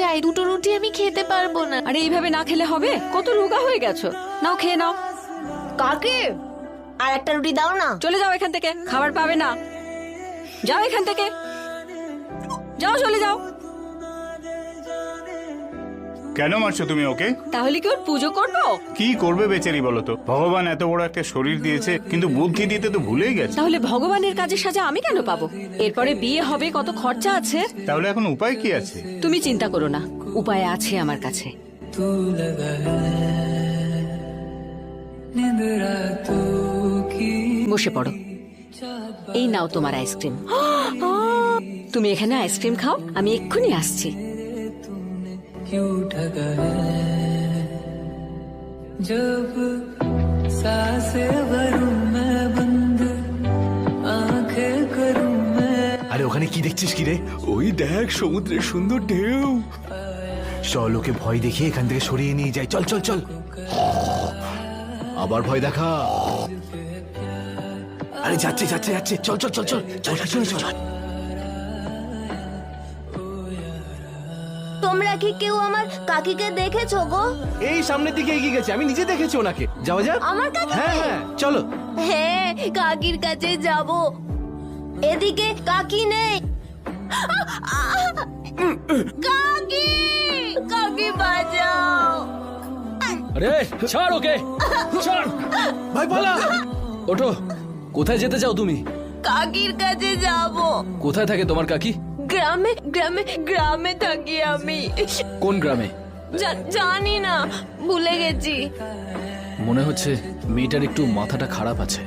চাই, দুটো রুটি আমি খেতে পারবো না। আরে এইভাবে না খেলে হবে? কত রোগা হয়ে গেছো। নাও খেয়ে নাও। কাকি আর একটা রুটি দাও না। চলে যাও এখান থেকে, খাবার পাবে না। যাও এখান থেকে, যাও, চলে যাও। কেন মারছো তুমি ওকে? তাহলে কি ওর পুজো করবো? কি করবে বেচারি বলো তো? ভগবান এত বড় একটা শরীর দিয়েছে, কিন্তু বুদ্ধি দিতে তো ভুলেই গেছে। তাহলে ভগবানের কাজের সাজা আমি কেন পাবো? এরপরে বিয়ে হবে, কত খরচা আছে। তাহলে এখন উপায় কি আছে? তুমি চিন্তা করো না, উপায় আছে আমার কাছে। বসে পড়ো, এই নাও তোমার আইসক্রিম। তুমি এখানে আইসক্রিম খাও, আমি এক্ষুনি আসছি। जब सांसें भरूं मैं बंद आंखें करूं मैं। আরে ওখানে কি দেখছিস কি রে? ওই দেখ সমুদ্রের সুন্দর ঢেউ। চল ওকে ভয় দেখিয়ে এখান থেকে সরিয়ে নিয়ে যাই। চল চল চল। আবার ভয় দেখা। আরে যাচ্ছে যাচ্ছে যাচ্ছে। চল চল চল চল চল চল চল। তোমরা কি কেউ আমার কাকিকে দেখেছো গো? এই সামনের দিকে এগিয়ে গেছে, আমি নিজে দেখেছি ওনাকে। যাওয়া যাক। আমার কাছে? হ্যাঁ হ্যাঁ চলো। হ্যাঁ, কাকির কাছে যাব। এদিকে কাকি নেই। কাকি, কাকি বাঁচাও। আরে ছাড় ওকে, ছাড়। ভাই পালা। ওঠো। কোথায় যেতে চাও তুমি? কাকির কাছে যাব। কোথায় থাকে তোমার কাকি? গ্রামে গ্রামে গ্রামে থাকি আমি। কোন গ্রামে? জানি না, ভুলে গেছি। মনে হচ্ছে মেয়েটার একটু মাথাটা খারাপ আছে।